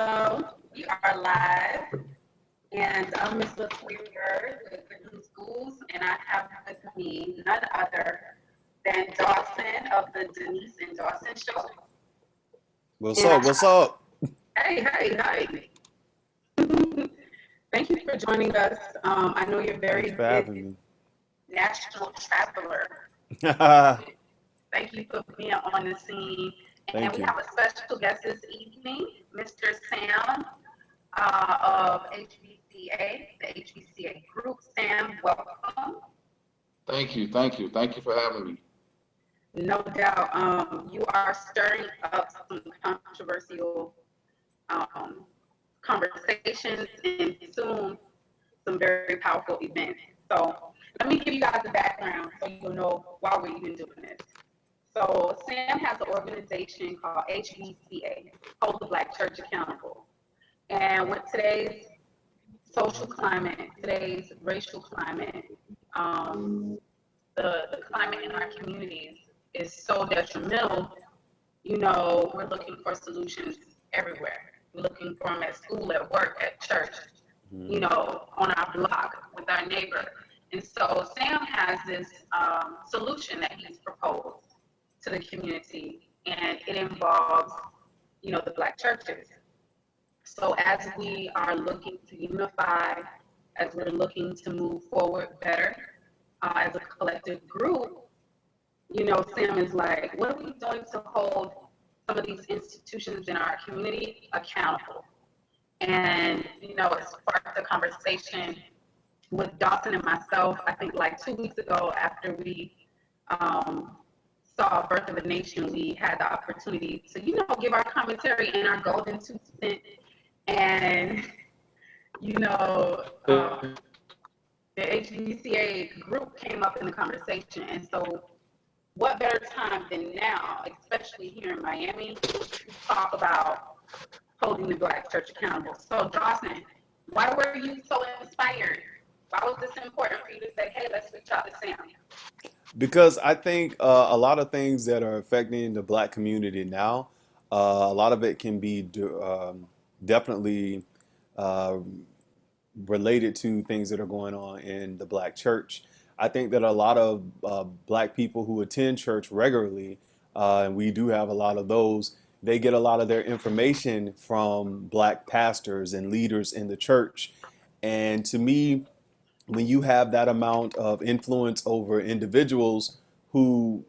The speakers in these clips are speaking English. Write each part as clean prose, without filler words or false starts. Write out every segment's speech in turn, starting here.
Hello, we are live, and I'm Miss Latoya with the Goulds, and I have with me none other than Dawson of the Denise and Dawson Show. What's And up? What's up? hey. Thank you for joining us. I know you're very Thanks for busy having national traveler. me. Thank you for being on the scene. And Thank we you. have a special guest this evening, Mr. Sam of HBCA, the HBCA group. Sam, welcome. Thank you for having me. No doubt, you are stirring up some controversial um, conversations and soon some very powerful events. So let me give you guys the background so you'll know why we're even doing this. So Sam has an organization called HBCA, Hold the Black Church Accountable. And with today's social climate, today's racial climate, the climate in our communities is so detrimental. We're looking for solutions everywhere. We're looking for them at school, at work, at church, on our block with our neighbor. And so Sam has this solution that he's proposed to the community, and it involves, the Black churches. So as we are looking to unify, as we're looking to move forward better as a collective group, Sam is like, what are we doing to hold some of these institutions in our community accountable? And, it sparked a conversation with Dawson and myself, I think like 2 weeks ago after we saw Birth of a Nation, we had the opportunity to, give our commentary and our golden 2 cents. And, the HBCA group came up in the conversation. And so what better time than now, especially here in Miami, to talk about holding the Black church accountable. So Dawson, why were you so inspired? Why was this important for you to say, hey, let's reach out to Sam? Because I think a lot of things that are affecting the Black community now, a lot of it can be definitely uh, related to things that are going on in the Black church. I think that a lot of Black people who attend church regularly, and we do have a lot of those, they get a lot of their information from Black pastors and leaders in the church. And to me, when you have that amount of influence over individuals who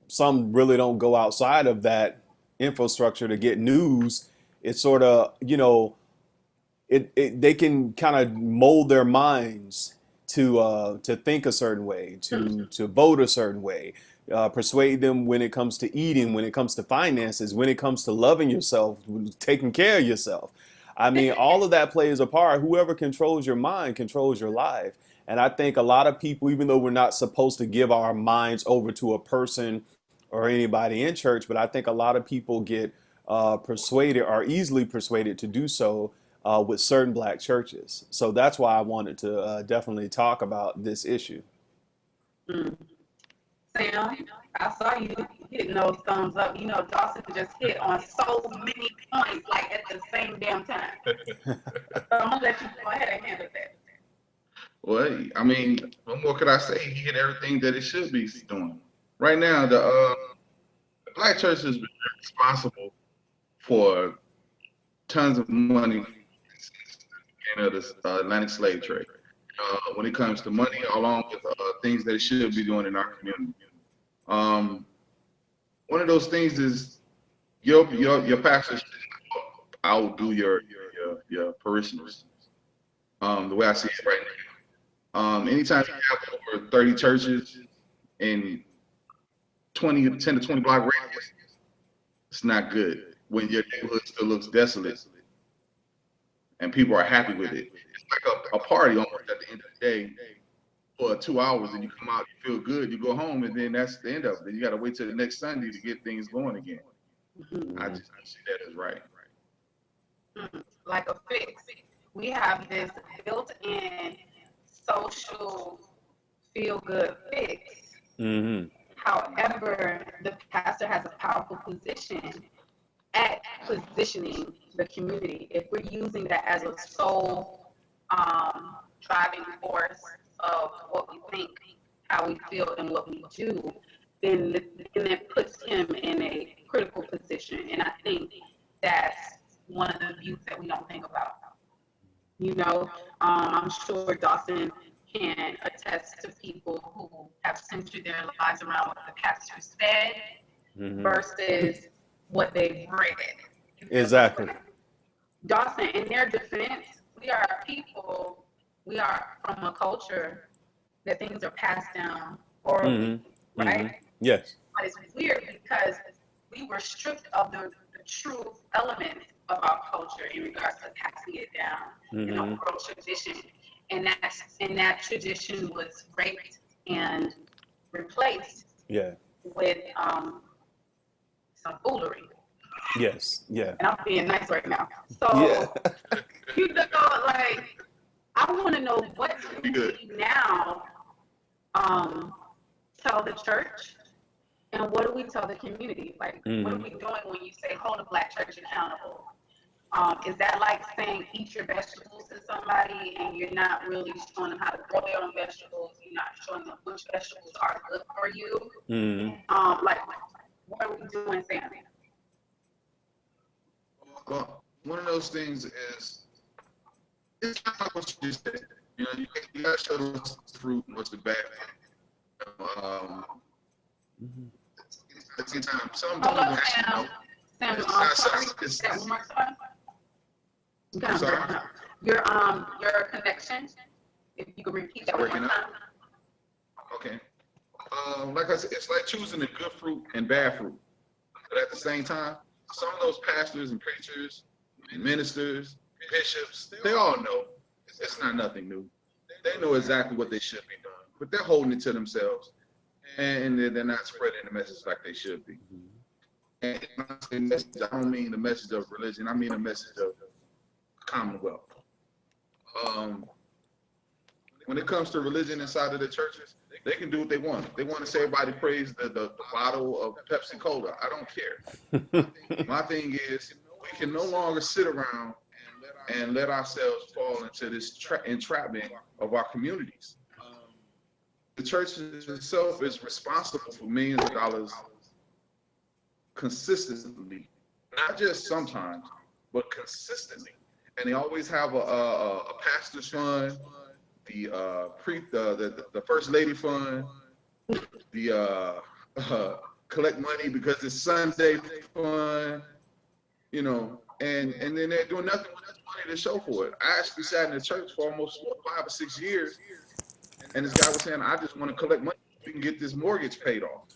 some really don't go outside of that infrastructure to get news, it's sort of, they can kind of mold their minds to think a certain way, to vote a certain way, persuade them when it comes to eating, when it comes to finances, when it comes to loving yourself, taking care of yourself. I mean, all of that plays a part. Whoever controls your mind controls your life. And I think a lot of people, even though we're not supposed to give our minds over to a person or anybody in church, but I think a lot of people get persuaded or easily persuaded to do so with certain Black churches. So that's why I wanted to definitely talk about this issue. Mm. Sam, I saw you hitting those thumbs up. Dawson just hit on so many points, like at the same damn time. So I'm gonna let you go ahead and handle that. Well, I mean, what more could I say? He hit everything that it should be doing. Right now, the Black church is responsible for tons of money in the Atlantic slave trade. When it comes to money, along with things that it should be doing in our community. Um, One of those things is your pastor should outdo your parishioners. The way I see it right now. Anytime you have over 30 churches in 10 to 20 block radius, it's not good. When your neighborhood still looks desolate and people are happy with it, it's like a party almost at the end of the day for 2 hours, and you come out, you feel good, you go home, and then that's the end of it. Then you got to wait till the next Sunday to get things going again. I Mhm. just don't see that as right. Like a fix. We have this built-in social feel-good fix. Hmm. However, the pastor has a powerful position at positioning the community, if we're using that as a sole driving force of what we think, how we feel, and what we do, then it puts him in a critical position. And I think that's one of the views that we don't think about. You know, I'm sure Dawson can attest to people who have centered their lives around what the pastor said versus what they've read. Exactly. Dawson, in their defense, we are people, we are from a culture that things are passed down orally, right? Yes. But it's weird because we were stripped of the true elements of our culture in regards to passing it down in oral tradition. And that tradition was raped and replaced with some foolery. Yes. Yeah. And I'm being nice right now. So, you know, like, I want to know what do we now tell the church, and what do we tell the community? Like, what are we doing when you say hold a Black church accountable? Is that like saying eat your vegetables to somebody and you're not really showing them how to grow their own vegetables? You're not showing them which vegetables are good for you? Like, what are we doing, Sam? Well, one of those things is, it's kind of like what you just said. You know, you got to show them what's the fruit and what's the bad. At the same time, some don't even actually know. Your connection, if you could repeat that one more time. Okay. Like I said, it's like choosing the good fruit and bad fruit. But at the same time, some of those pastors and preachers and ministers, bishops, they all know it's not nothing new. They know exactly what they should be doing, but they're holding it to themselves, and they're not spreading the message like they should be. And when I say message, I don't mean the message of religion. I mean the message of commonwealth. When it comes to religion inside of the churches, they can do what they want. They want to say everybody praise the bottle of Pepsi Cola. I don't care. My thing is, we can no longer sit around and let ourselves fall into this entrapment of our communities. The church itself is responsible for millions of dollars consistently, not just sometimes, but consistently. And they always have a pastor's fund, the first lady fund, the collect money because it's Sunday fund, you know, and then they're doing nothing with that money to show for it. I actually sat in the church for almost 5 or 6 years, and this guy was saying, I just want to collect money so we can get this mortgage paid off.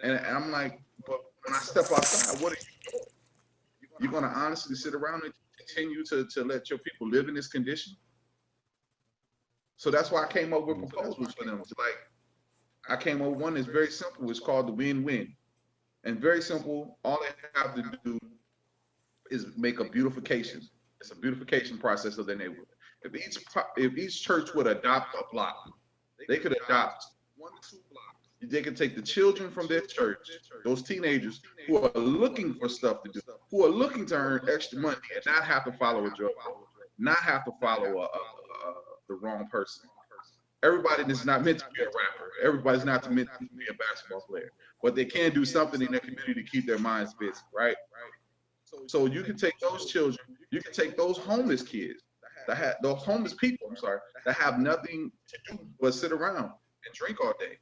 And I'm like, but when I step outside, what are you doing? You're going to honestly sit around and continue to let your people live in this condition? So that's why I came up with proposals for them. Like, I came up with one that's very simple. It's called the win-win. And very simple, all they have to do is make a beautification. It's a beautification process of their neighborhood. If each church would adopt a block, they could adopt 1 to 2 blocks. They could take the children from their church, those teenagers who are looking for stuff to do, who are looking to earn extra money and not have to follow a drug, not have to follow the wrong person. Everybody is not meant to be a rapper. Everybody's not meant to be a basketball player. But they can do something in their community to keep their minds busy, right? So you can take those children, you can take those homeless kids, those homeless people, that have nothing to do but sit around and drink all day.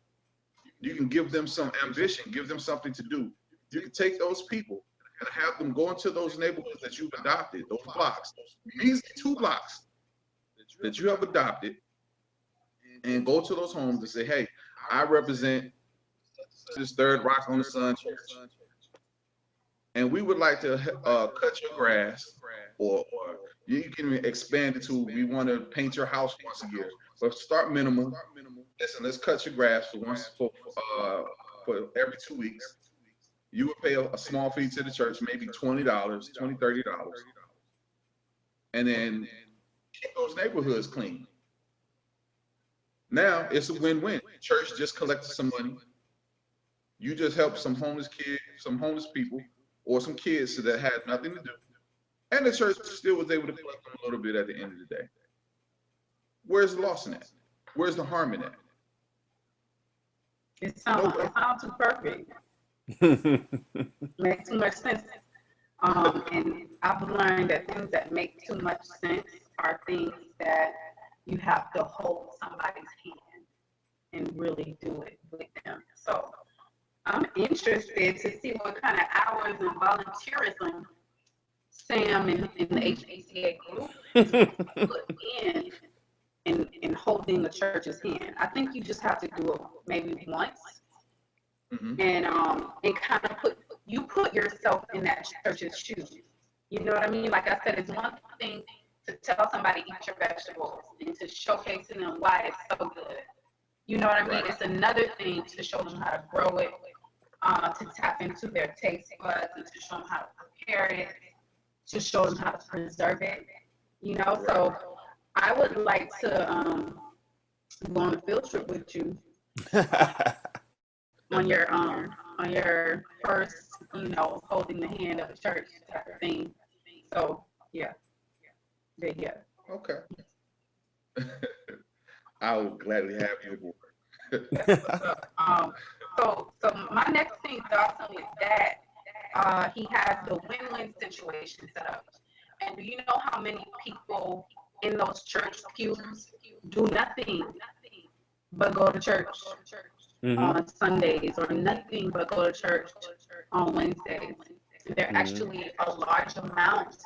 You can give them some ambition, give them something to do. You can take those people and have them go into those neighborhoods that you've adopted, those blocks, these 2 blocks that you have adopted, and go to those homes and say, hey, I represent this Third Rock on the Sun church, and we would like to cut your grass, or you can expand it to, we want to paint your house once a year. But start minimal. Listen, let's cut your grass for every 2 weeks. You would pay a small fee to the church, maybe $20, $30, and then keep those neighborhoods clean. Now it's a win-win. Church just collected some money. You just helped some homeless kids, some homeless people, or some kids that had nothing to do. and the church still was able to collect them a little bit at the end of the day. Where's the loss in that? Where's the harm in that? It sounds too perfect. Makes too much sense. And I've learned that things that make too much sense are things that you have to hold somebody's hand and really do it with them. So I'm interested to see what kind of hours and volunteerism Sam and the HBCA group put in holding the church's hand. I think you just have to do it maybe once, and kind of put yourself in that church's shoes. You know what I mean? Like I said, it's one thing to tell somebody eat your vegetables and to showcase to them why it's so good. You know what I mean? Right. It's another thing to show them how to grow it, to tap into their taste buds, and to show them how to prepare it, to show them how to preserve it. You know, right. So I would like to go on a field trip with you on your first, holding the hand of the church type of thing. So yeah. Okay. I will gladly have you aboard. So my next thing, Dawson, is that he has the win-win situation set up. And do you know how many people in those church pews do nothing but go to church on Sundays, or nothing but go to church on Wednesdays? They're actually a large amount.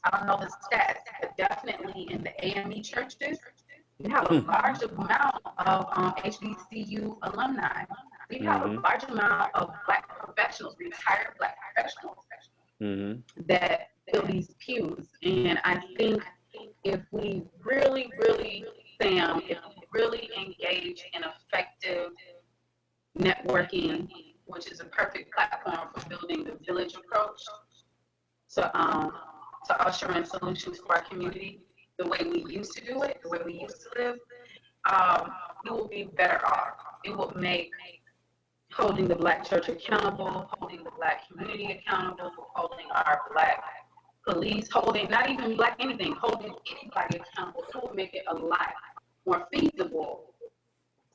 I don't know the stats, but definitely in the AME churches, you have a large amount of HBCU alumni. We have a large amount of Black professionals, retired Black professionals, that fill these pews. And I think if we really, Sam, if we really engage in effective networking, which is a perfect platform for building the village approach, to usher in solutions for our community, the way we used to do it, the way we used to live, we will be better off. It will make holding the Black church accountable, holding the Black community accountable, holding our Black police, holding not even Black anything, holding anybody accountable. It will make it a lot more feasible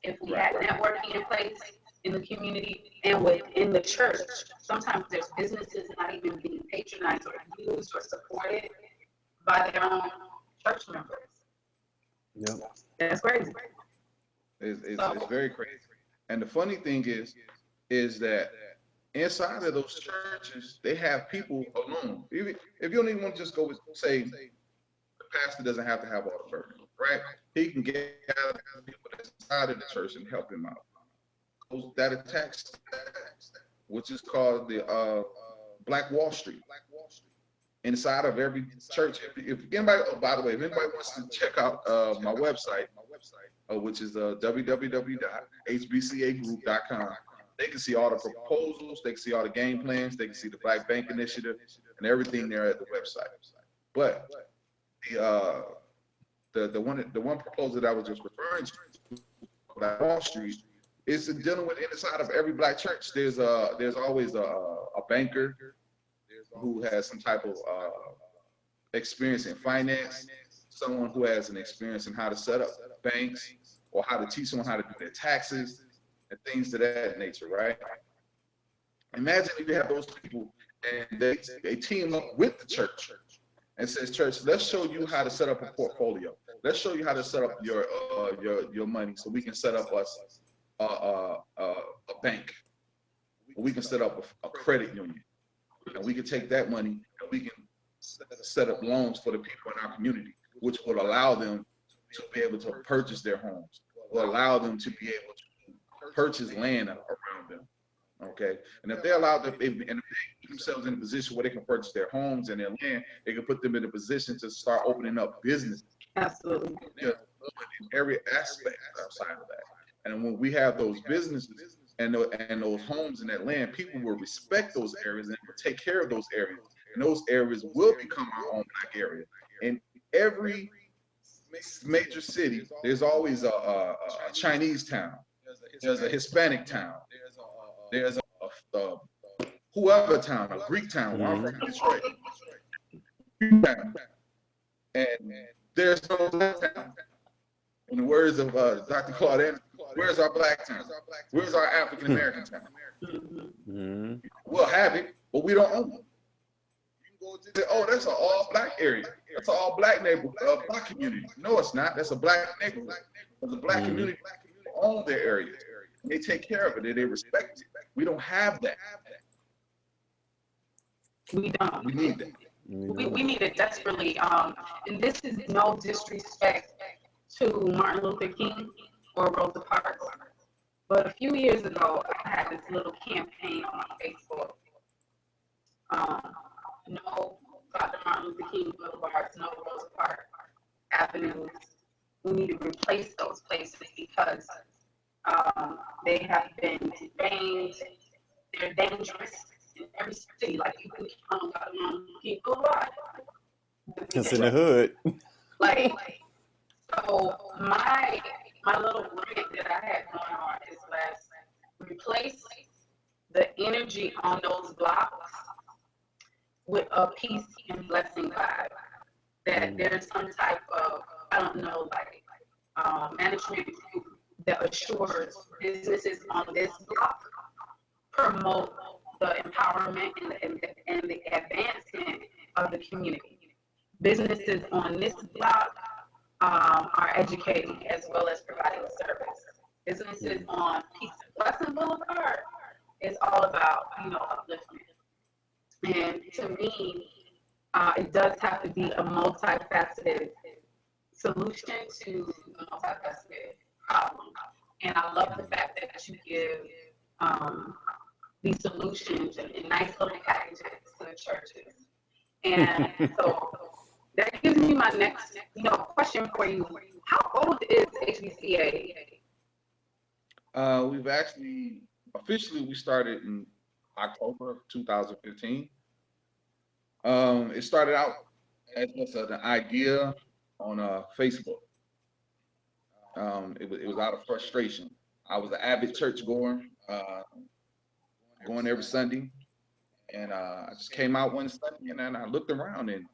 if we had networking in place in the community and within the church. Sometimes there's businesses not even being patronized or used or supported by their own church members. Yep. That's crazy. It's very crazy. And the funny thing is that inside of those churches, they have people alone. If you don't even want to just go with, say, the pastor doesn't have to have all the burden, right? He can get people that's inside of the church and help him out. That attacks, which is called the Black Wall Street. Inside of every church, if anybody, by the way, if anybody wants to check out my website, which is www.hbcagroup.com, they can see all the proposals, they can see all the game plans, they can see the Black Bank Initiative and everything there at the website. But the one proposal that I was just referring to, Black Wall Street, is dealing with inside of every Black church. There's always a banker who has some type of experience in finance, someone who has an experience in how to set up banks, or how to teach someone how to do their taxes and things of that nature, right? Imagine if you have those people and they team up with the church and says, church, let's show you how to set up a portfolio. Let's show you how to set up your money so we can set up us a bank. We can set up a credit union. And we can take that money and we can set up loans for the people in our community, which will allow them to be able to purchase their homes, will allow them to be able to purchase land around them. Okay, and if they allow them, if they put themselves in a position where they can purchase their homes and their land, they can put them in a position to start opening up business. Absolutely. In every aspect outside of that. And when we have those businesses and those homes and that land, people will respect those areas and will take care of those areas. And those areas will become our own Black area. In every major city, there's always a Chinese town. There's a Hispanic town. There's a whoever town, a Greek town. Where I'm from, Detroit. And there's no black town. In the words of Dr. Claude, where's our black town? Where's our African American town? Mm-hmm. We'll have it, but we don't own it. Say, oh, that's an all black area. That's an all black neighborhood, black community. No, it's not. That's a black neighborhood. There's a black community who own their areas. And they take care of it. They respect it. We don't have that. We don't. We need that. We need it desperately. And this is no disrespect to Martin Luther King or Rosa Parks. But a few years ago, I had this little campaign on Facebook. No Dr. Martin Luther King boulevards, no Rosa Parks avenues. We need to replace those places because they have been defamed. They're dangerous in every city. Like you can Dr. Martin Luther King boulevard. It's in the hood. Like, so my little rant that I had going on is let's replace the energy on those blocks with a peace and blessing vibe. That there's some type of, I don't know, like management group that assures businesses on this block promote the empowerment and the advancement of the community. Businesses on this block are educating as well as providing service. Businesses on Peace and Blessing Boulevard is all about, upliftment. And to me, it does have to be a multifaceted solution to a multifaceted problem. And I love the fact that you give these solutions in nice little packages to the churches. And so that gives me my next, question for you. How old is HBCA? We've actually, officially, we started in October of 2015. It started out as just an idea on Facebook. It was out of frustration. I was an avid church goer, going every Sunday, and I just came out one Sunday and then I looked around and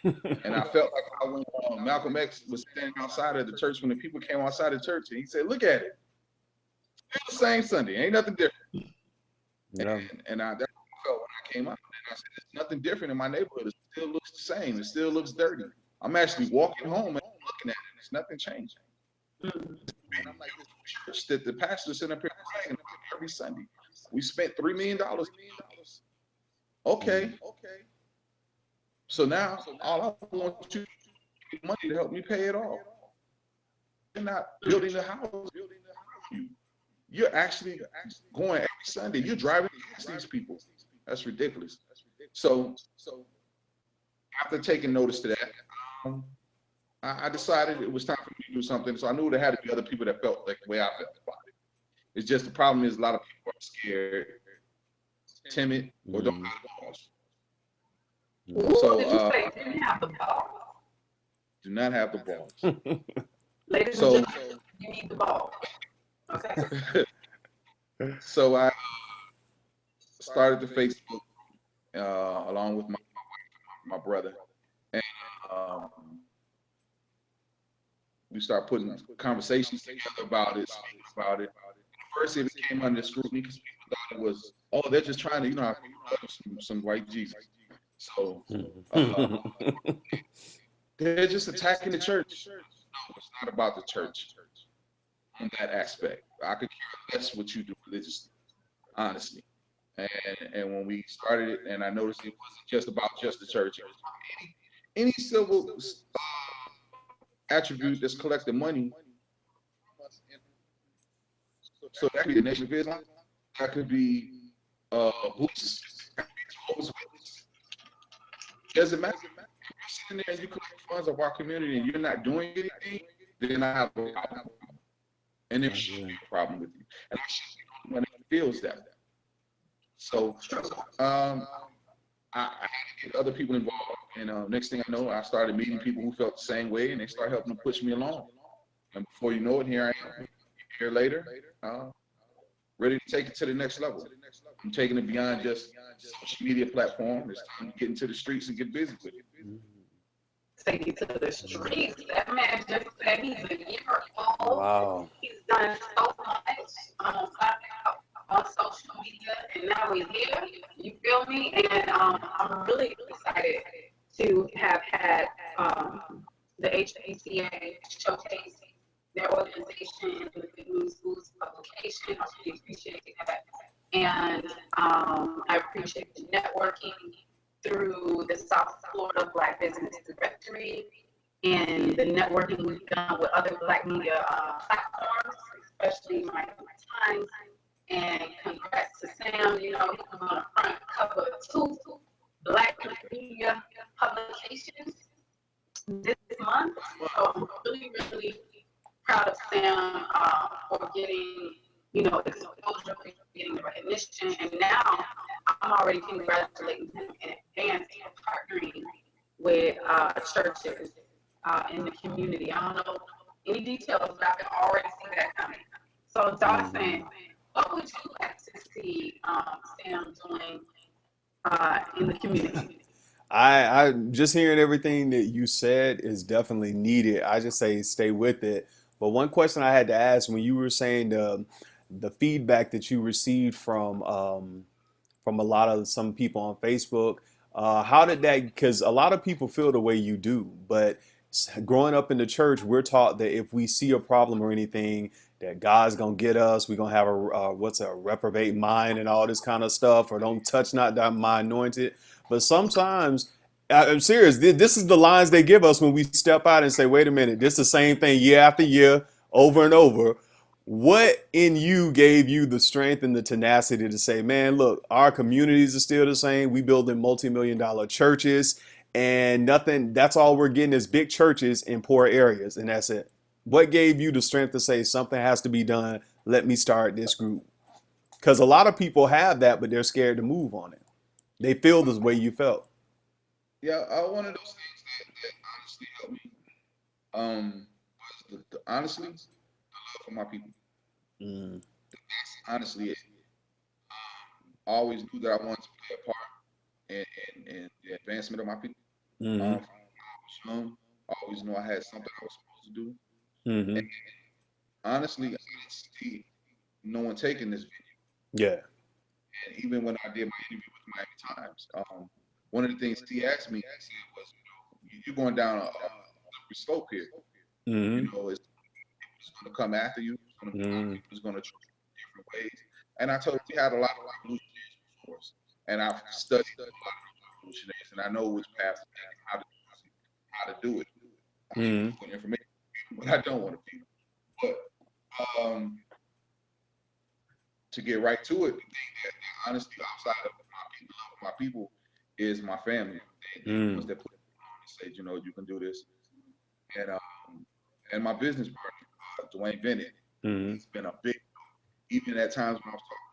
I felt like when Malcolm X was standing outside of the church when the people came outside the church and he said, "Look at it, still the same Sunday, ain't nothing different." Yeah. And that's what I felt when I came out. And I said, "There's nothing different in my neighborhood. It still looks the same. It still looks dirty. I'm actually walking home and looking at it. There's nothing changing." And I'm like, this church that the pastor sent up here praying every Sunday. We spent $3 million. Okay. So now all I want you to get money to help me pay it off. You're not building the house. You're actually going every Sunday. You're driving past these people. That's ridiculous. So after taking notice to that, I decided it was time for me to do something. So I knew there had to be other people that felt like the way I felt about it. It's just the problem is a lot of people are scared, timid, or don't have the balls. So did you say didn't have the balls? Do not have the balls. Ladies and gentlemen, you need the ball. Okay. So I started the Facebook along with my brother, and we started putting conversations together about it. First, it came under scrutiny because people thought it was, oh, they're just trying to, some white Jesus. So they're just attacking the church. No, it's not about the church in that aspect. I could care less what you do religiously, honestly. And when we started it, and I noticed it wasn't just about just the church. It was any civil attribute that's collecting money. So that could be the Nation of Islam. That could be Boots. Doesn't matter. If you're sitting there and you collect funds of our community and you're not doing anything, then I have a problem. And there's a problem with you. And I should be the one that feels that. So I had to get other people involved. And next thing I know, I started meeting people who felt the same way, and they started helping to push me along. And before you know it, here I am, a year later, ready to take it to the next level. I'm taking it beyond just social media platform. It's time to get into the streets and get busy with it. Take it to the streets. That man just said he's a year old. Wow. He's done so much on social media, and now he's here. You feel me? And I'm really excited to have had the HBCA showcase their organization with the New Schools publication. I really appreciate that. And I appreciate the networking through the South Florida Black Business Directory and the networking we've done with other Black media platforms, especially Miami Times. And congrats to Sam, you know, he was on the front cover of two Black media publications this month. So I'm really, really proud of Sam for getting, you know, exposure, for getting the recognition, and now I'm already congratulating him in advance for partnering with churches in the community. I don't know any details, but I can already see that coming. So Dawson, what would you like to see Sam doing in the community? I just hearing everything that you said is definitely needed. I just say stay with it. But one question I had to ask when you were saying the feedback that you received from a lot of some people on Facebook, how did that? Because a lot of people feel the way you do, but growing up in the church, we're taught that if we see a problem or anything, that God's gonna get us. We're gonna have a what's a reprobate mind and all this kind of stuff, or don't touch not that my anointed. But sometimes, I'm serious. This is the lines they give us when we step out and say, "Wait a minute, this is the same thing year after year, over and over." What in you gave you the strength and the tenacity to say, "Man, look, our communities are still the same. We building multi-million-dollar churches, and nothing. That's all we're getting is big churches in poor areas, and that's it." What gave you the strength to say something has to be done? Let me start this group. Because a lot of people have that, but they're scared to move on it. They feel the way you felt. Yeah, one of those things that honestly helped me was honestly the love for my people. Mm, That's honestly it. I always knew that I wanted to play a part in the advancement of my people. mm-hmm, From when I was young, I always knew I had something I was supposed to do. And mm-hmm. honestly, I didn't see no one taking this video. Yeah. And even when I did my interview with Miami Times, one of the things he asked me, he said was, you're going down a slippery slope here. You Mm-hmm, know, it's going to come after you. It's going to be a lot of mm-hmm, people who's going to treat you in different ways. And I told him we had a lot of revolutionaries before us. And I've studied a lot of revolutionaries, and I know which path to take and how to do it. I have mm-hmm. good information, but I don't want to feed them. But to get right to it, the thing that honestly, outside of my people, my people is my family. They the ones Mm, that put me on and say, you know, you can do this. And my business partner, Dwayne Bennett, mm-hmm, he's been a big, even at times when I was talking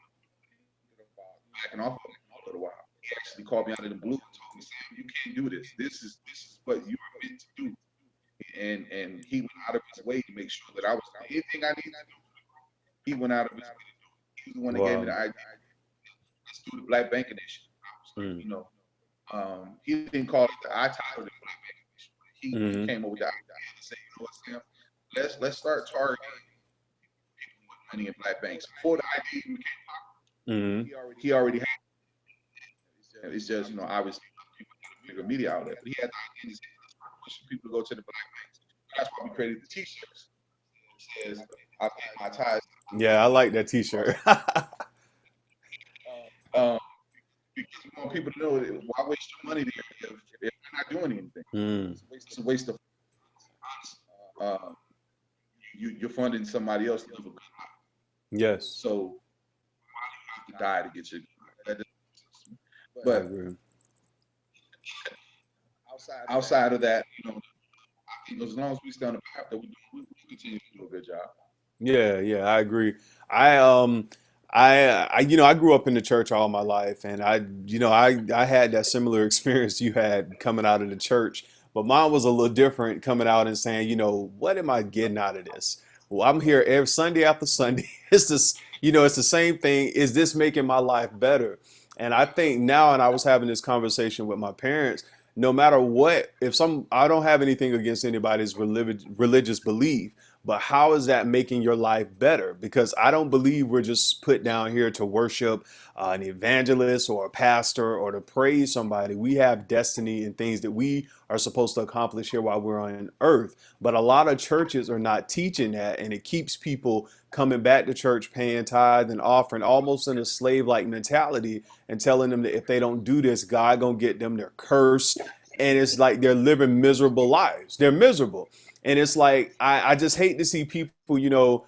about backing off of him for a little while. He actually called me out of the blue and told me, Sam, you can't do this. This is what you are meant to do. And he went out of his way to make sure that I was anything I needed to do. He went out of his way to do it. He was the one that gave me wow. the idea. Let's do the Black Bank Initiative. I was like, Mm, you know, he didn't call it I titled it Black Bank Initiative. He mm-hmm, came up with the idea to say, you know what, Sam, let's start targeting people with money in black banks. Before the idea even came, mm-hmm. he already had it. It's just, you know, obviously people need a bigger media outlet. But he had the idea to say, let's start pushing people to go to the black banks. That's why we created the t-shirts. It says, I pay my tithes to the black Yeah, I banks. like that T-shirt. Um, because we want people to know that why waste your money there if we're not doing anything? Mm, It's a waste of uh, you're funding somebody else to live a good life. yes, So why do you have to die to get your good life? That doesn't make sense to me. I But agree. outside of that, you know, I think as long as we stay on the path that we do, we continue to do a good job. Yeah, yeah, I agree. I um I grew up in the church all my life, and I had that similar experience you had coming out of the church, but mine was a little different coming out and saying, what am I getting out of this? Well, I'm here every Sunday after Sunday. It's just It's the same thing. Is this making my life better? And I think now, and I was having this conversation with my parents, no matter what, I don't have anything against anybody's religious belief, but how is that making your life better? Because I don't believe we're just put down here to worship an evangelist or a pastor or to praise somebody. We have destiny and things that we are supposed to accomplish here while we're on earth. But a lot of churches are not teaching that, and it keeps people coming back to church, paying tithe and offering, almost in a slave-like mentality, and telling them that if they don't do this, God gonna get them. They're cursed, and it's like they're living miserable lives. They're miserable, and it's like I just hate to see people,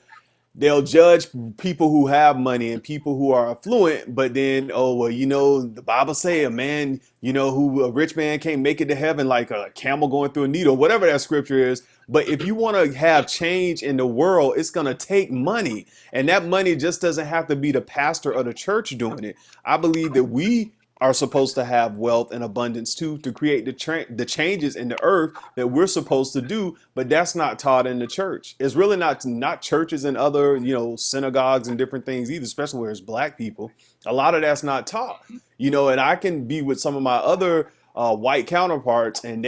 they'll judge people who have money and people who are affluent, but then, oh, well, the Bible say a man, who a rich man can't make it to heaven like a camel going through a needle, whatever that scripture is. But if you want to have change in the world, it's going to take money. And that money just doesn't have to be the pastor or the church doing it. I believe that we are supposed to have wealth and abundance too, to create the changes in the earth that we're supposed to do, but that's not taught in the church. It's really not churches and other synagogues and different things either, especially where it's black people. A lot of that's not taught. And I can be with some of my other white counterparts, and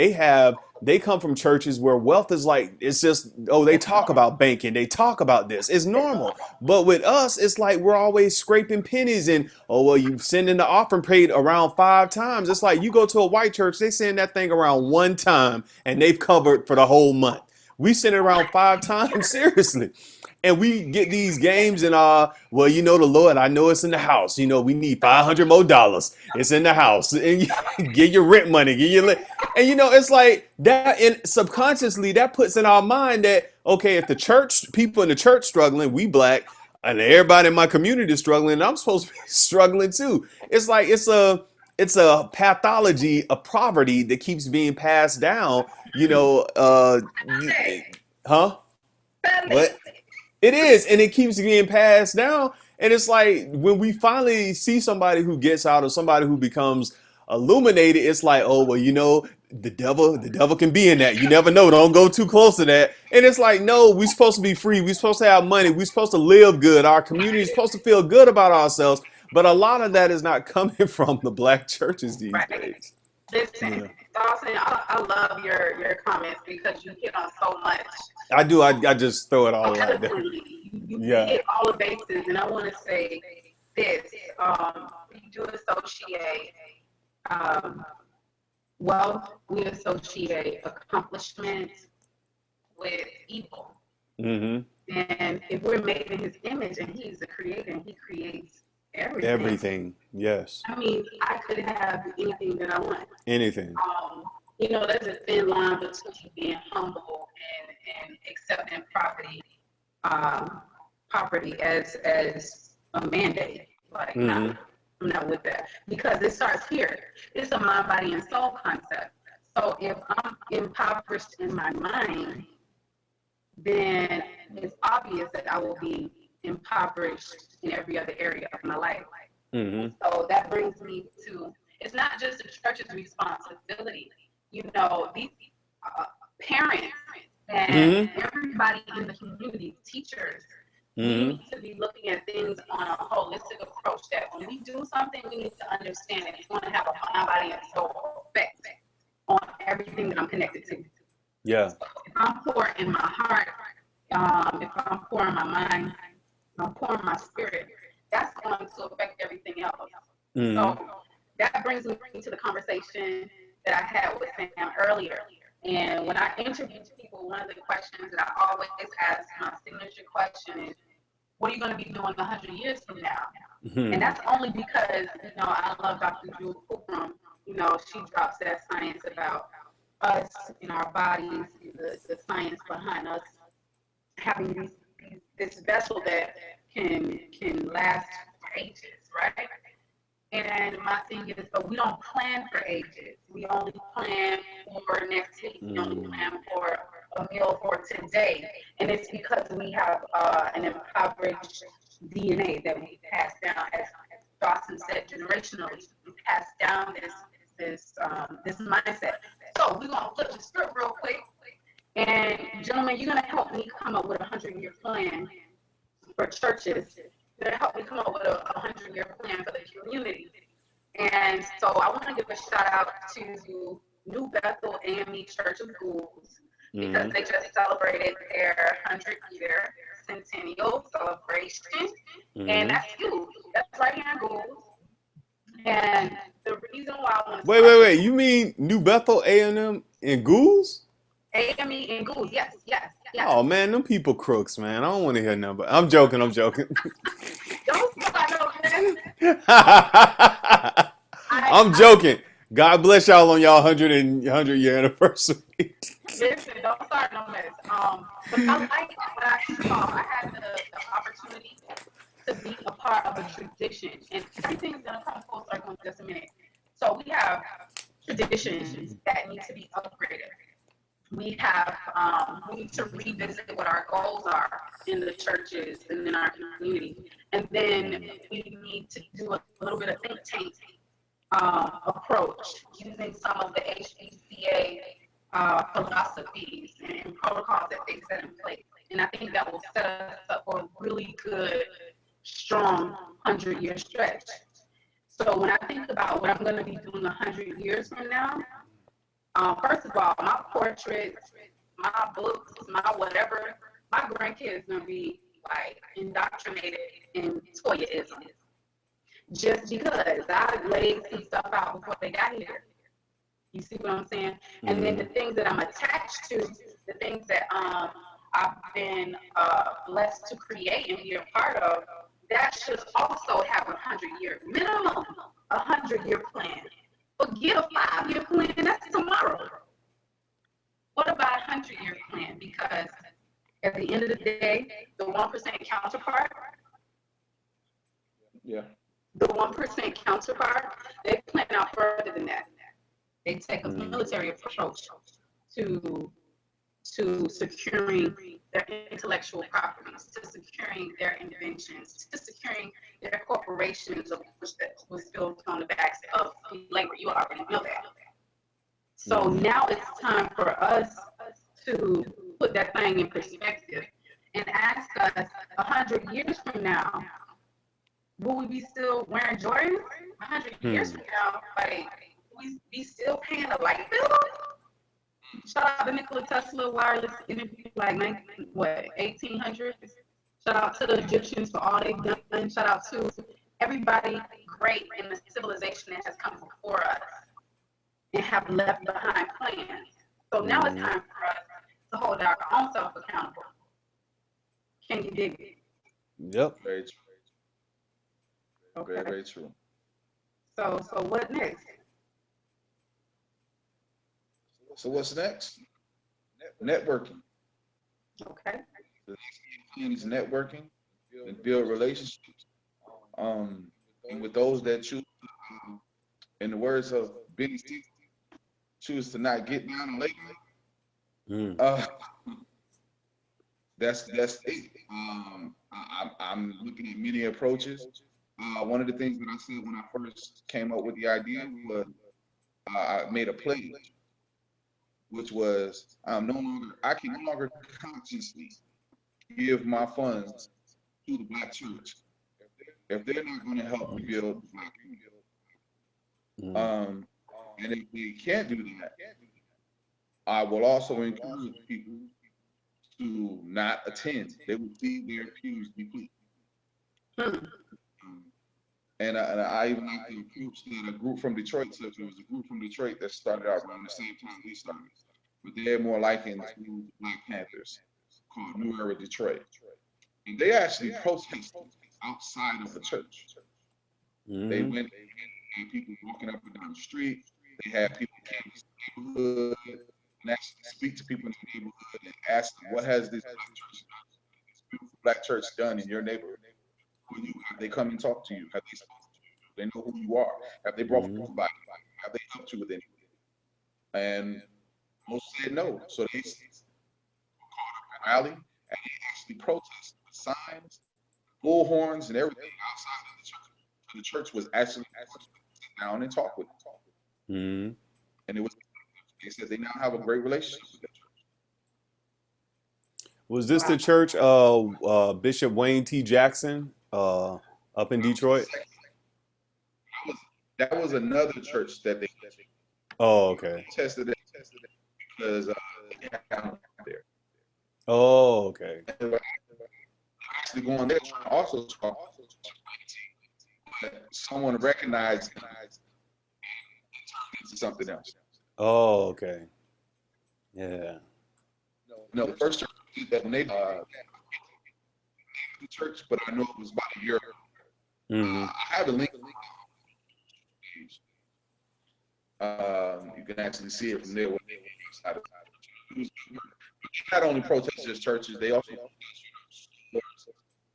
they come from churches where wealth is like, it's just, oh, they talk about banking, they talk about this, it's normal. But with us, it's like we're always scraping pennies, and oh, well, you send in the offering paid around 5 times. It's like you go to a white church, they send that thing around 1 time and they've covered for the whole month. We send it around 5 times, seriously. And we get these games and well, the Lord, I know it's in the house. We need $500 more. It's in the house. And you get your rent money, and it's like that. And subconsciously, that puts in our mind that, okay, if the church people in the church struggling, we black, and everybody in my community is struggling, I'm supposed to be struggling too. It's like it's a pathology of poverty that keeps being passed down. Huh? What? It is, and it keeps getting passed down. And it's like when we finally see somebody who gets out, or somebody who becomes illuminated, it's like, oh, well, the devil can be in that. You never know. Don't go too close to that. And it's like, no, we're supposed to be free. We're supposed to have money. We're supposed to live good. Our community is supposed to feel good about ourselves. But a lot of that is not coming from the black churches these days. Listen, Dawson, I love your comments because you hit on so much. I do. I just throw it all out there. You hit all the bases, and I want to say this: we do associate wealth, we associate accomplishment with evil. Mm-hmm. And if we're made in His image, and He's the Creator, and He creates everything. Everything, yes. I mean, I could have anything that I want. Anything. There's a thin line between being humble and accepting poverty as a mandate. Like, I'm not with that, because it starts here. It's a mind, body, and soul concept. So if I'm impoverished in my mind, then it's obvious that I will be impoverished in every other area of my life. Mm-hmm. So that brings me to, it's not just the church's responsibility. These parents and everybody in the community, teachers, we need to be looking at things on a holistic approach, that when we do something, we need to understand that it's going to have a mind, body, and soul effect on everything that I'm connected to. Yeah. So if I'm poor in my heart, if I'm poor in my mind, if I'm poor in my spirit, that's going to affect everything else. Mm-hmm. So that brings me to the conversation that I had with Sam earlier. And when I interview people, one of the questions that I always ask, my signature question, is, what are you going to be doing 100 years from now? Mm-hmm. And that's only because, I love Dr. Jewel Pookrum. She drops that science about us in our bodies, the science behind us having this vessel that can last for ages, right? And my thing is, but we don't plan for ages. We only plan for next week. We only plan for a meal for today. And it's because we have an impoverished DNA that we pass down, as Dawson said, generationally. We pass down this mindset. So we're gonna flip the script real quick. And gentlemen, you're gonna help me come up with a 100-year plan for churches that helped me come up with a 100-year plan for the community. And so I want to give a shout out to New Bethel AME Church of Goulds because Mm-hmm. they just celebrated their 100-year centennial celebration. And Mm-hmm. that's huge. That's right here in Goulds. And the reason why I want to Wait, start wait, with wait. You mean New Bethel A&M in Goulds? AME and Goulds, yes, yes, yes. Oh man, them people crooks, man. I don't want to hear nothing. I'm joking. I'm joking. Don't start no mess. I'm I joking. God bless y'all on y'all 100 year anniversary. listen, don't start no mess. But I like what I saw. I had the opportunity to be a part of a tradition, and everything's gonna come full circle in just a minute. So we have traditions that need to be upgraded. We need to revisit what our goals are in the churches and in our community, and then we need to do a little bit of think tank approach using some of the HBCA philosophies and protocols that they set in place. And I think that will set us up for a really good, strong 100-year stretch. So when I think about what I'm going to be doing 100 years from now, first of all, my portraits, my books, my whatever, my grandkids going to be like indoctrinated in Toyaism just because I laid some stuff out before they got here. You see what I'm saying? And then the things that I'm attached to, the things that I've been blessed to create and be a part of, that should also have a 100-year minimum, a 100-year plan. Forget a 5-year plan. That's tomorrow. What about a 100-year plan? Because at the end of the day, the 1% counterpart, Yeah. the 1% counterpart, they plan out further than that. They take a military approach to securing their intellectual properties, to securing their inventions, to securing their corporations, of which that was built on the backs of labor. You already know that. So now it's time for us to put that thing in perspective and ask us 100 years from now, will we be still wearing Jordans? 100 years from now, like, will we be still paying a light bill? Shout out to Nikola Tesla wireless interview, like 1800s. Shout out to the Egyptians for all they've done. Shout out to everybody great in the civilization that has come before us and have left behind plans. So now it's time for us to hold our own self accountable. Can you dig it? Yep. Very true. Okay. Very, very true. So what next? So what's next? Networking. Okay. The next plan is networking and build relationships. And with those that choose, in the words of Benny Stevens, choose to not get down on lately. That's it. I'm looking at many approaches. One of the things that I said when I first came up with the idea was I made a pledge, which was I can no longer consciously give my funds to the Black church if they're not going to help rebuild the Black community. And if they can't do that, I will also encourage people to not attend. They will see their pews deplete. And I even like the approach that a group from Detroit took. It was a group from Detroit that started out around the same time we started. But they're more likened to the Black Panthers, called New Era Detroit. And they actually protested outside of the church. They went and people walking up and down the street. They had people came to the neighborhood and actually speak to people in the neighborhood and ask them, what has this Black church done? This beautiful Black church done in your neighborhood? Have they come and talked to you? Have they spoken to you? Do they know who you are? Have they brought food by you? Have they helped you with anything? And most said no. So they called up a rally and they actually protested with signs, bullhorns, and everything outside of the church. So the church was actually forced to sit down and talk with them. And it was, they said they now have a great relationship with that church. Was this the church Bishop Wayne T. Jackson uh, up in Detroit? That was another church that they Oh, okay. tested it because they had them there. Oh, okay. They were actually going there trying to also talk. Someone recognized it into something else. Oh, okay. Yeah. No, the first church that when they church, but I know it was about a year. Mm-hmm. I have a link. You can actually see it from there. What they not only protesters churches, they also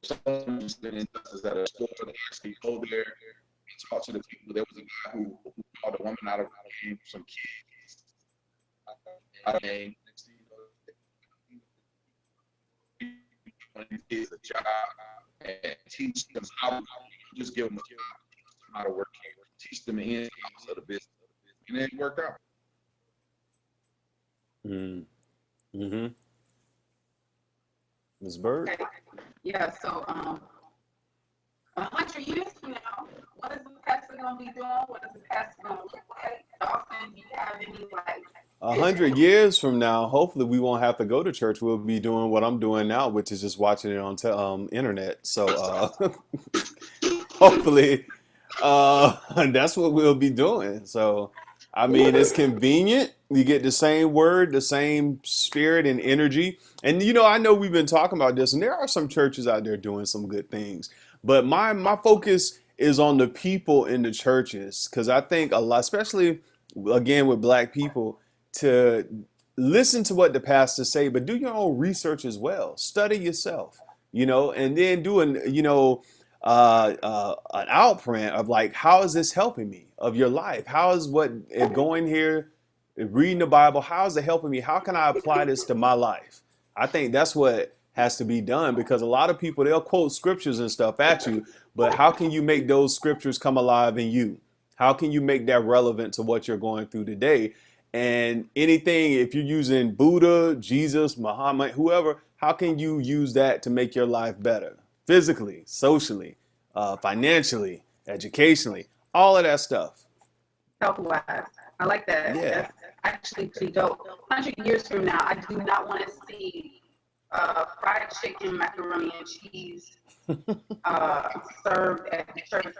some injustices at a store. They actually go there and talk to the people. There was a guy who called a woman out of some kids out of name. When these kids a job and teach them how to just give them how to work here, teach them the ins and outs of the business, and it worked out. Mm-hmm. Ms. Bird? Okay. Yeah, so 100 years from now, what is the pastor gonna be doing? What is the pastor gonna look like? Dawson, do you have any like A vision? hundred years from now, hopefully we won't have to go to church. We'll be doing what I'm doing now, which is just watching it on internet. So hopefully that's what we'll be doing. So I mean, it's convenient. You get the same word, the same spirit and energy. And I know we've been talking about this, and there are some churches out there doing some good things. But my focus is on the people in the churches, because I think a lot, especially again with black people, to listen to what the pastors say, but do your own research as well. Study yourself, and then do an outprint of like, how is this helping me of your life? How is what going here, reading the Bible, how is it helping me? How can I apply this to my life? I think that's what has to be done, because a lot of people, they'll quote scriptures and stuff at you, but how can you make those scriptures come alive in you? How can you make that relevant to what you're going through today? And anything, if you're using Buddha, Jesus, Muhammad, whoever, how can you use that to make your life better? Physically, socially, financially, educationally, all of that stuff. Health-wise? I like that. Yeah. That's actually pretty dope. 100 years from now, I do not want to see fried chicken, macaroni and cheese uh, served at the church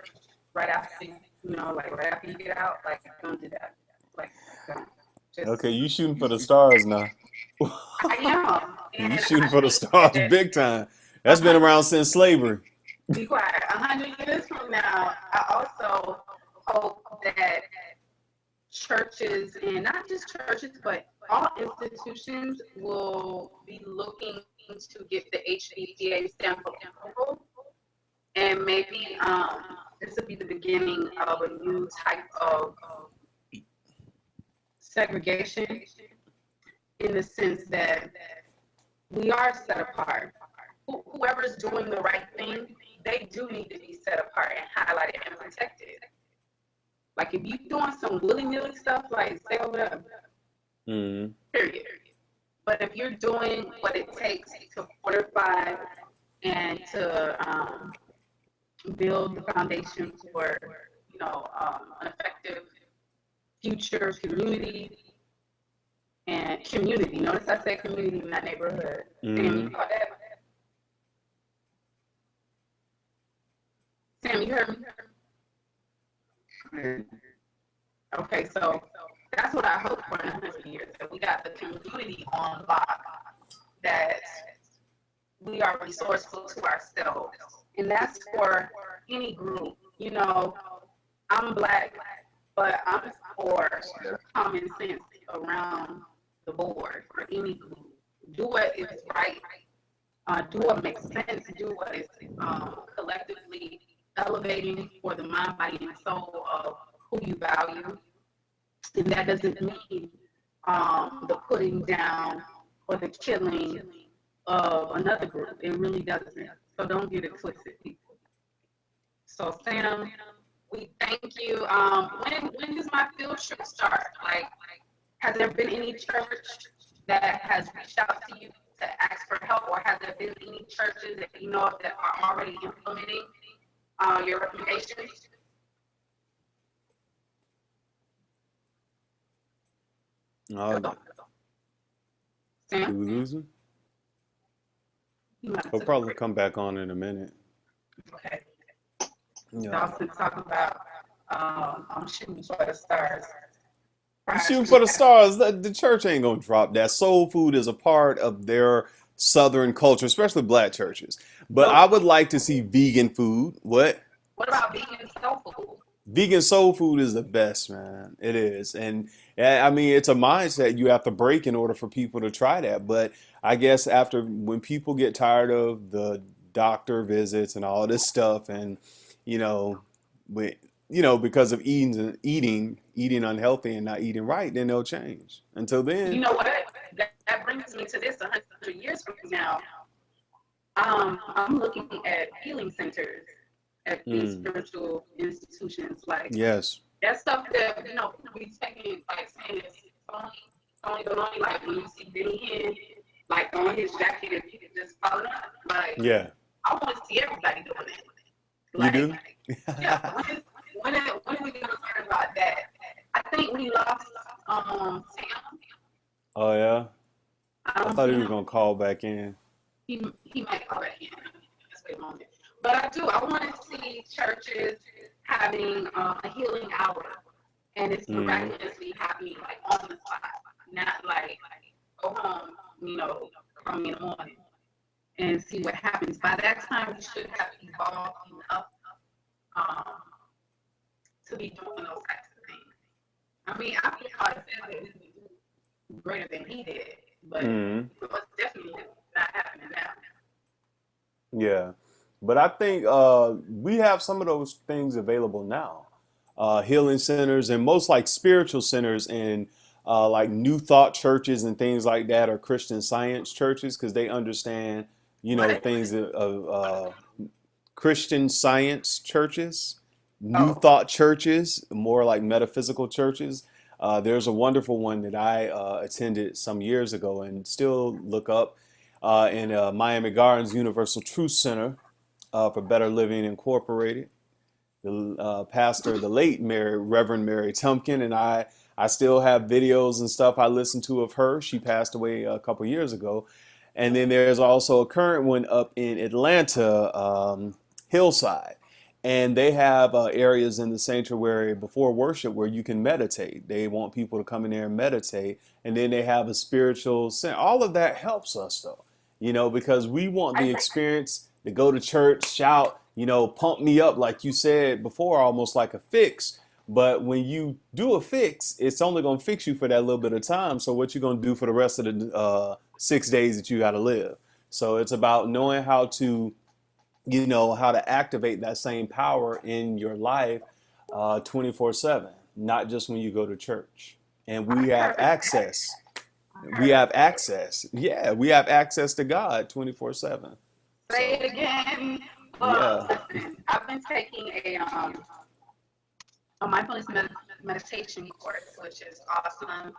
right after like right after you get out. Like, don't do that. Like, don't. Just Okay, you shooting for the stars now. I am, You and shooting I for the think stars that big time. a That's been hundred around since slavery. be quiet. 100 years from now, I also hope that churches, and not just churches, but all institutions will be looking to get the HBCA stamp of approval, and maybe this will be the beginning of a new type of segregation, in the sense that we are set apart. Whoever's doing the right thing, they do need to be set apart and highlighted and protected. Like, if you're doing some willy-nilly stuff, like, stay over there, Mm. period. But if you're doing what it takes to fortify and to build the foundation for, an effective future community and community. Notice I said community, not neighborhood. Sam, you Mm. caught that? Sam, you heard me? Okay, so that's what I hope for in 100 years, that we got the community on lock, that we are resourceful to ourselves. And that's for any group. I'm black, but I'm for common sense around the board for any group. Do what is right, do what makes sense, do what is collectively elevating for the mind, body, and soul of who you value. And that doesn't mean the putting down or the killing of another group. It really doesn't. So don't get it twisted, people. So Sam, we thank you. When does my field trip start? Like, has there been any church that has reached out to you to ask for help, or have there been any churches that you know of that are already implementing your recommendations? Uh, Hello? did Sam? we lose him? You might have He'll took a probably break. come back on in a minute. Okay. Yeah. Dawson talking about I'm shooting for the stars. You Prior shooting to for the stars. The church ain't gonna drop that. Soul food is a part of their Southern culture, especially black churches. But I But would like to see vegan food. What? what about vegan soul food? Vegan soul food is the best, man. It is. And I mean, it's a mindset you have to break in order for people to try that. But I guess after when people get tired of the doctor visits and all this stuff, and you know, we, because of eating unhealthy and not eating right, then they'll change. Until You then, know what? That brings me to this 100 years from now. I'm looking at healing centers at these mm, spiritual institutions. Like yes, that stuff that we taking, like saying it's Tony, like when you see Benny Hinn, like on his jacket and people just falling up. Like yeah, I want to see everybody doing it. you Like do. yeah, when are we gonna learn about that? I think we lost Sam. Oh yeah, I I don't thought see he was him. gonna call back in. He might call back in. Just wait a moment. But I do. I want to see churches having a healing hour, and it's Mm, miraculously happening like on the spot, not like go home, call me in the morning and see what happens. By that time, we should have evolved enough um, to be doing those types of things. I mean, I feel how it says that we do greater than he did, but mm. it's definitely not happening now. Yeah, but I think we have some of those things available now. Healing centers and most like spiritual centers and like New Thought churches and things like that, or Christian Science churches, because they understand, What? things of Christian Science churches, New Oh, Thought churches, more like metaphysical churches. There's a wonderful one that I attended some years ago and still look up in Miami Gardens Universal Truth Center for Better Living Incorporated. The pastor, the late Reverend Mary Tumpkin, and I still have videos and stuff I listened to of her. She passed away a couple years ago. And then there's also a current one up in Atlanta, Hillside. And they have areas in the sanctuary before worship where you can meditate. They want people to come in there and meditate. And then they have a spiritual center. All of that helps us, though, because we want I the experience to go to church, shout, pump me up, like you said before, almost like a fix. But when you do a fix, it's only going to fix you for that little bit of time. So what you going to do for the rest of the 6 days that you got to live? So it's about knowing how to activate that same power in your life 24/7, not just when you go to church. And we have heard that. access. I We heard have that. access. Yeah, we have access to God 24/7. Say So, it again. Well, yeah. listen, I've been taking a mindfulness meditation course, which is awesome.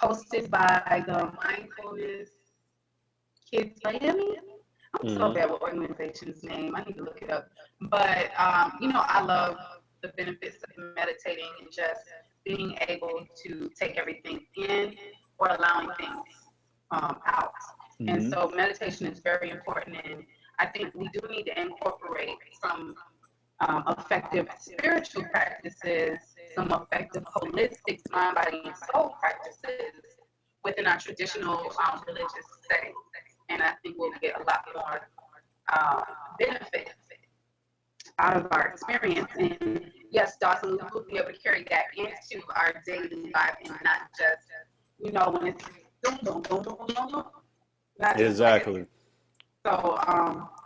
Hosted by the Mindfulness Kids Miami. I'm so Hmm. bad with organization's name. I need to look it up. But I love the benefits of meditating and just being able to take everything in or allowing things out. And Hmm. so meditation is very important. And I think we do need to incorporate some effective spiritual practices, some effective holistic mind, body, and soul practices within our traditional religious setting. And I think we'll get a lot more um, benefit out of our experience. And yes, Dawson, we will be able to carry that into our daily life and not just, when it's boom, boom, boom, boom, boom, boom, not just let it. Exactly. So,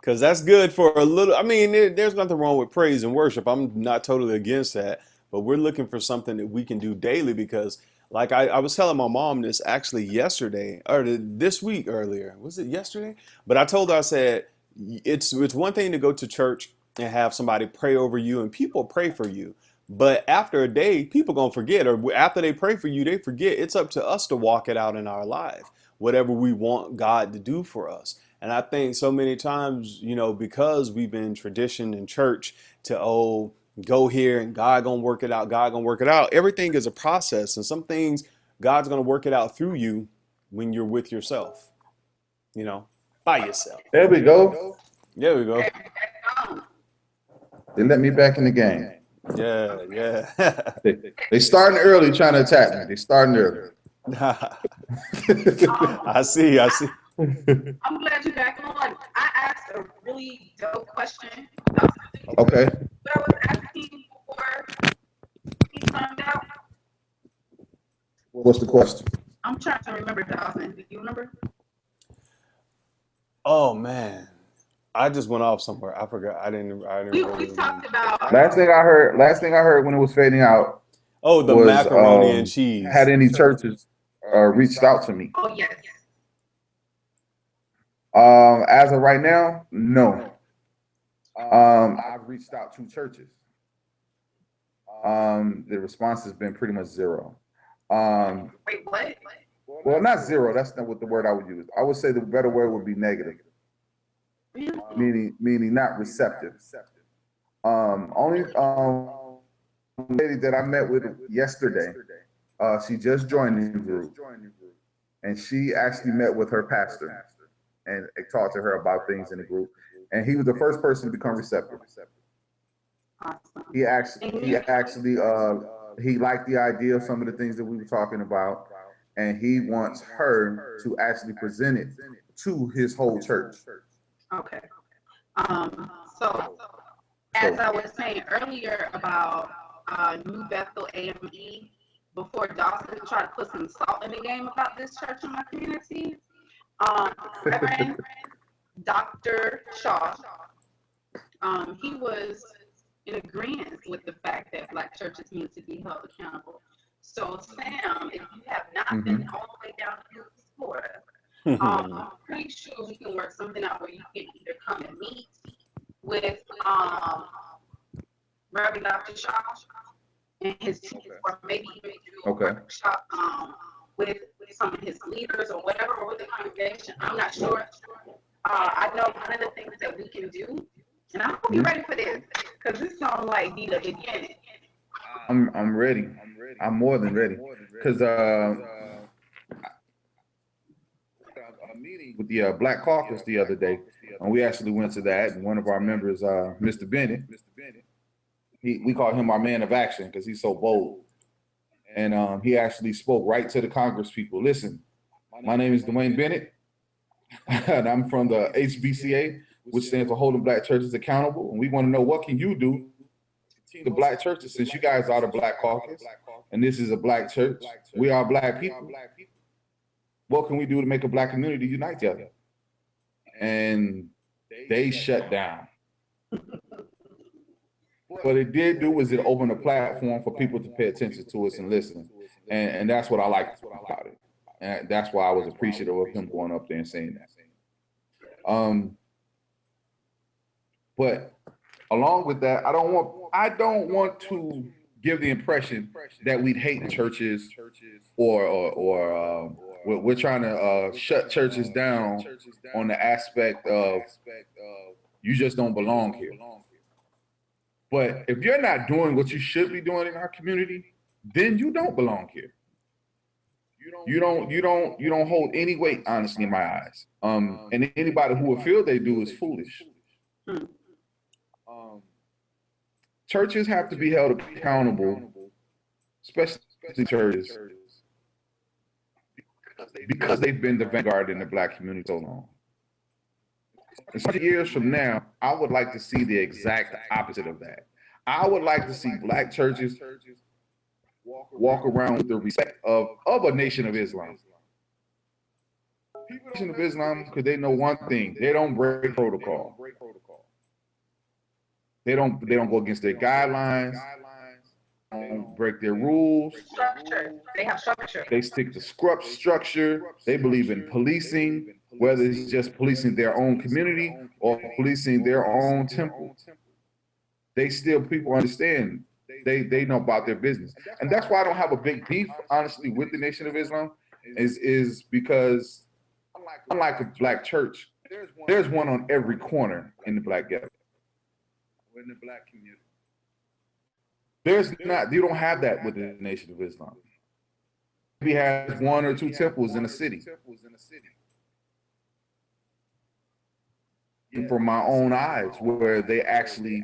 Because that's good for a little. I mean, there's nothing wrong with praise and worship. I'm not totally against that. But we're looking for something that we can do daily because, like, I was telling my mom this actually yesterday or this week earlier. Was it yesterday? But I told her, I said, it's one thing to go to church and have somebody pray over you and people pray for you. But after a day, people gonna forget, or after they pray for you, they forget. It's up to us to walk it out in our life. whatever we want God to do for us. And I think so many times, because we've been traditioned in church to, go here and God gonna work it out, God gonna work it out. Everything is a process, and some things God's gonna work it out through you when you're with yourself, by yourself. There we go. There we go. They let me back in the game. Yeah, yeah. They starting early trying to attack me. They starting early. I see. I'm glad you're back on. I asked a really dope question. Okay. But I was asking before he turned out. What's the question? I'm trying to remember, Dawson. Do you remember? Oh man, I just went off somewhere. I forgot. I didn't We really talked remember. about. Last thing I heard when it was fading out Oh, the was macaroni and cheese. had any churches reached out to me? Oh yes. As of right now, no. I've reached out to churches. The response has been pretty much zero. Wait, what? Well, not zero. That's not what the word I would use. I would say the better word would be negative, meaning not receptive. Only lady that I met with yesterday, she just joined the group, and she actually met with her pastor and talked to her about things in the group, and he was the first person to become receptive. Awesome. He actually he liked the idea of some of the things that we were talking about, and he wants her to actually present it to his whole church. Okay. So as I was saying earlier about New Bethel AME, before Dawson tried to put some salt in the game about this church in my community, Reverend Dr. Shaw, he was in agreement with the fact that Black churches need to be held accountable. So, Sam, if you have not been all the way down to Florida, I'm pretty sure we can work something out where you can either come and meet with Reverend Dr. Shaw and his team, or maybe even do a workshop with some of his leaders or whatever, or with the congregation. I'm not sure. I know one of the things that we can do, and I hope you're ready for this, because this sounds like the beginning. I'm ready. I'm more than ready. Because a meeting with the Black Caucus the other day, and we actually went to that. And one of our members, Mr. Bennett, we call him our man of action because he's so bold. And he actually spoke right to the Congress people. Listen, my name is Dwayne Bennett, and I'm from the HBCA, which stands for Holding Black Churches Accountable. And we want to know, what can you do to Black churches, since you guys are the Black Caucus, and this is a Black church. We are Black people. What can we do to make a Black community unite together? And they shut down. What it did do was it opened a platform for people to pay attention to us and listen. And that's what I like about it. And that's why I was appreciative of him going up there and saying that. But along with that, I don't want to give the impression that we'd hate churches or we're trying to shut churches down on the aspect of you just don't belong here. But if you're not doing what you should be doing in our community, then you don't belong here. You don't hold any weight, honestly, in my eyes. And anybody who would feel they do is foolish. Churches have to be held accountable, especially churches, because they've been the vanguard in the Black community so long. And 20 years from now, I would like to see the exact opposite of that. I would like to see Black churches walk around with the respect of a Nation of Islam. People in the Nation of Islam, because they know one thing: they don't break protocol. They don't go against their guidelines. They don't break their rules. Structure. They have structure. They stick to structure. They believe in policing, whether it's just policing their own community or policing their own temple. People understand. They know about their business. And that's why I don't have a big beef, honestly, with the Nation of Islam, is because unlike a black church, there's one on every corner in the black ghetto. In the black community. You don't have that with the Nation of Islam. Maybe has one or two temples in a city. And from my own eyes, where they actually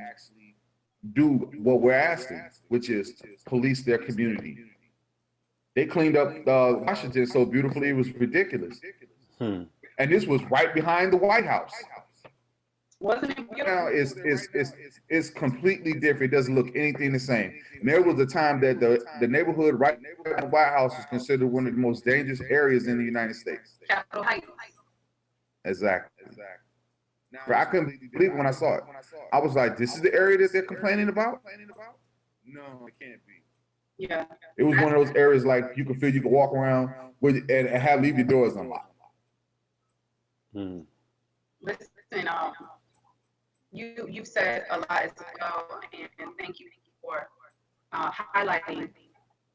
do what we're asking, which is to police their community. They cleaned up Washington so beautifully, it was ridiculous. And this was right behind the White House. Wasn't it beautiful? Now it's completely different. It doesn't look anything the same. And there was a time that the neighborhood right behind the White House was considered one of the most dangerous areas in the United States. Capitol Heights. Exactly. But I couldn't believe it when I saw it. I was like, this is the area that they're complaining about? No, it can't be. Yeah. It was one of those areas like you could feel you could walk around with and leave your doors unlocked. Listen, you said a lot as well, and thank you for highlighting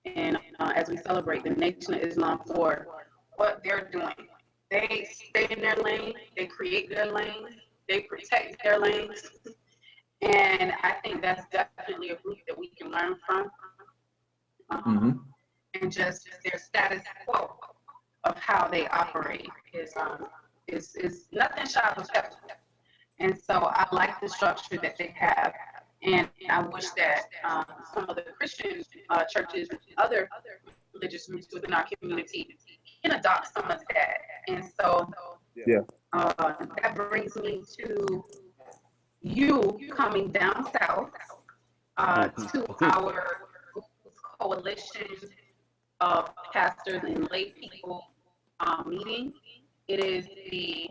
and as we celebrate the Nation of Islam for what they're doing. They stay in their lane, they create their lane, they protect their lanes, and I think that's definitely a group that we can learn from. And just their status quo of how they operate is nothing shy of respectful. And so I like the structure that they have, and I wish that some of the Christian churches and other religious groups within our community can adopt some of that. And so that brings me to you coming down south to our coalition of pastors and lay people meeting. It is the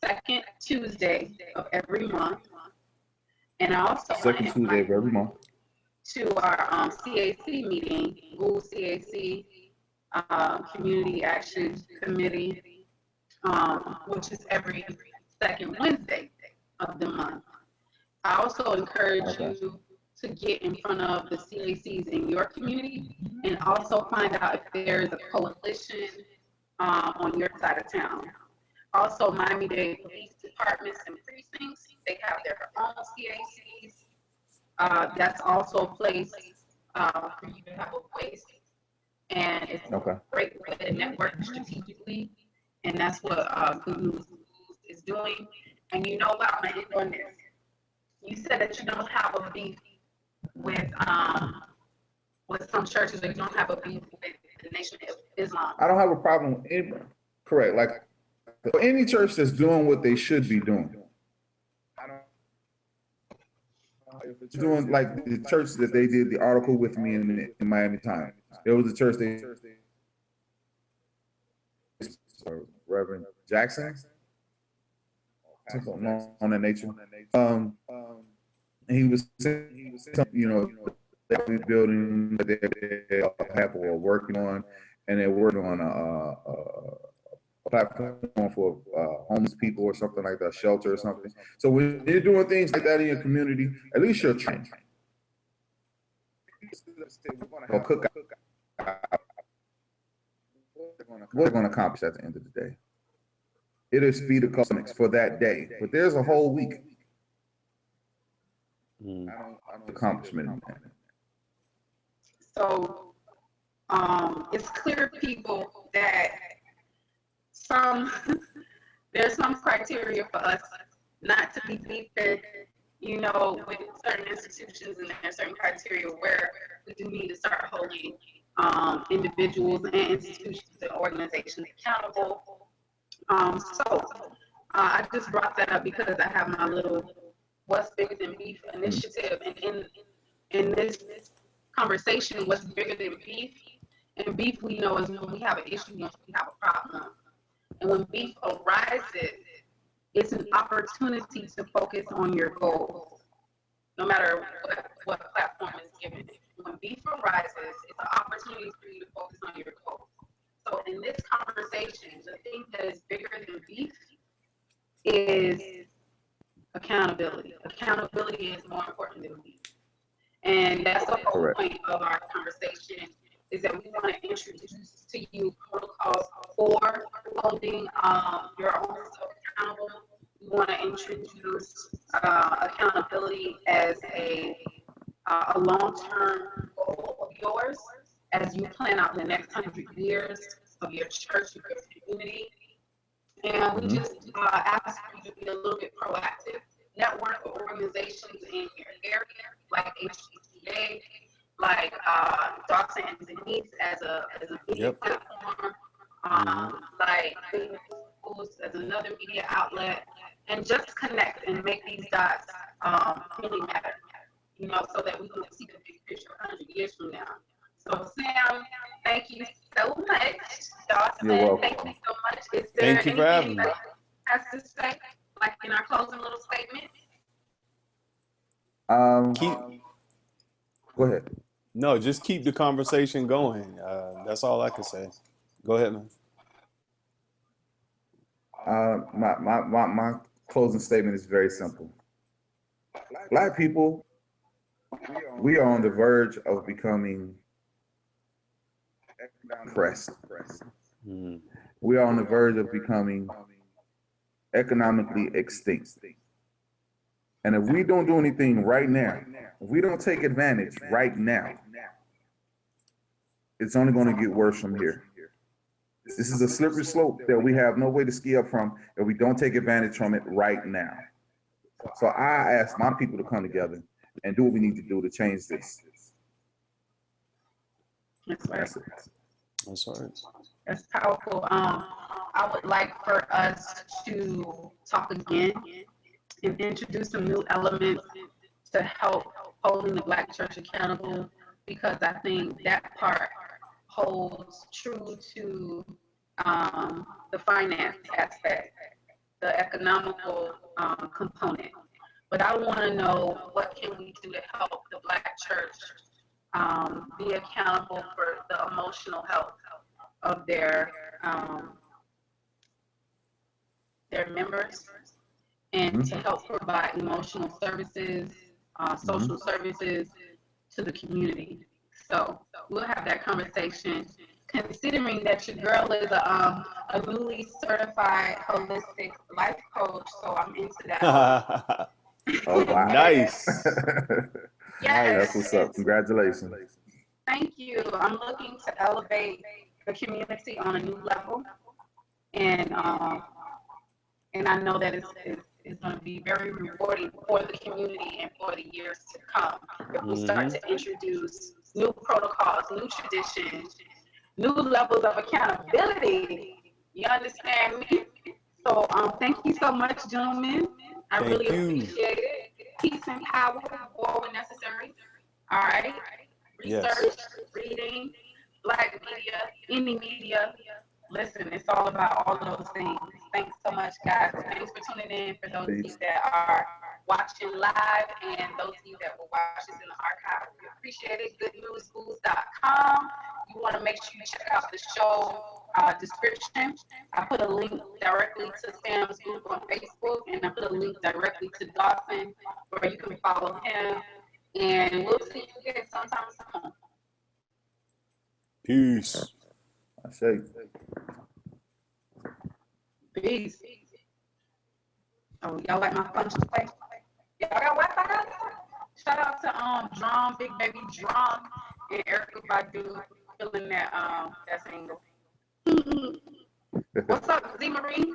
second Tuesday of every month. And I also second Tuesday of every month to our CAC meeting, Goulds CAC Community Action Committee, which is every second Wednesday of the month. I also encourage you to get in front of the CACs in your community and also find out if there's a coalition on your side of town. Also, Miami-Dade police departments and precincts, they have their own CACs. That's also a place for you to have a voice. And it's a great way to network strategically. And that's what Good News is doing. And you know what, I'm going to end on this. You said that you don't have a beef with some churches, or you don't have a beef with the Nation of Islam. I don't have a problem with any, correct, like any church that's doing what they should be doing. Doing like the church that they did the article with me in Miami Times. There was a church Reverend Jackson, something on that nature. He was saying, you know, building that they have or working on, and they're working on a platform for homeless people or something like that, shelter or something. So when you're doing things like that in your community, at least you're trained. Or cook out. What are going to accomplish at the end of the day? It is feed the customers for that day, but there's a whole week. Accomplishment in that. So it's clear, people, that there's some criteria for us not to be beefing, you know, with certain institutions, and there's certain criteria where we do need to start holding individuals and institutions and organizations accountable. I just brought that up because I have my little What's Bigger Than Beef initiative, and in this conversation, what's bigger than beef? And beef, we know, is when we have an issue, when we have a problem. And when beef arises, it's an opportunity to focus on your goals, no matter what platform is given. When beef arises, it's an opportunity for you to focus on your goals. So in this conversation, the thing that is bigger than beef is accountability. Accountability is more important than beef. And that's the whole point of our conversation, is that we want to introduce to you protocols for holding your own self accountable. We want to introduce accountability as a long-term goal of yours as you plan out the next 100 years of your church, of your community. And we just ask you to be a little bit proactive. Network with organizations in your area, like HCCA, like Dawson and Denise as a media platform, like Goulds as another media outlet, and just connect and make these dots really matter, you know, so that we can see the big picture 100 years from now. So, Sam, thank you so much. Dawson, You're welcome. thank you so much. Is there Thank you for having anything me. that has to say, like in our closing little statement? Go ahead. No, just keep the conversation going. That's all I can say. Go ahead, man. My closing statement is very simple. Black people, we are on the verge of becoming oppressed. Mm. We are on the verge of becoming economically extinct. And if we don't do anything right now, if we don't take advantage right now, it's only going to get worse from here. This is a slippery slope that we have no way to ski up from if we don't take advantage from it right now. So I ask my people to come together and do what we need to do to change this. That's right. That's it. That's all right. That's powerful. I would like for us to talk again and introduce some new elements to help holding the Black church accountable, because I think that part holds true to the finance aspect, the economical component. But I want to know, what can we do to help the Black church be accountable for the emotional health of their members, and to help provide emotional services, social services to the community. So we'll have that conversation. Considering that your girl is a newly certified holistic life coach, so I'm into that. Oh, wow. Nice. Yes. That's what's up. Congratulations. Thank you. I'm looking to elevate the community on a new level, and I know that it's going to be very rewarding for the community and for the years to come if we start to introduce new protocols, new traditions, new levels of accountability. You understand me? So thank you so much, gentlemen. I really appreciate it. Peace and power, war when necessary. All right. Research, reading, Black media, any media. Listen, it's all about all of those things. Thanks so much, guys. Thanks for tuning in. For those of you that are watching live and those of you that will watch this in the archive, we appreciate it. GoodNewsGoulds.com. You want to make sure you check out the show description. I put a link directly to Sam's group on Facebook, and I put a link directly to Dawson where you can follow him. And we'll see you again sometime soon. Peace. I say. Peace. Oh, y'all like my function play? Y'all got Wi-Fi? Shout out to Drum, Big Baby Drum, and Erica Badu filling that single. What's up, Z Marie?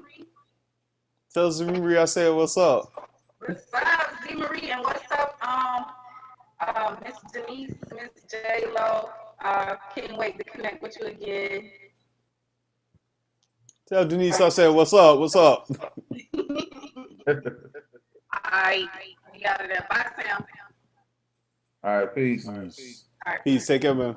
Tell Z Marie I said what's up. What's up, Z Marie? And what's up, Miss Denise, Miss J Lo? Can't wait to connect with you again. Tell Denise I said what's up. What's up? Alright, we got it there. Bye, Sam. All right, peace. Peace. All right. Peace. Take care, man.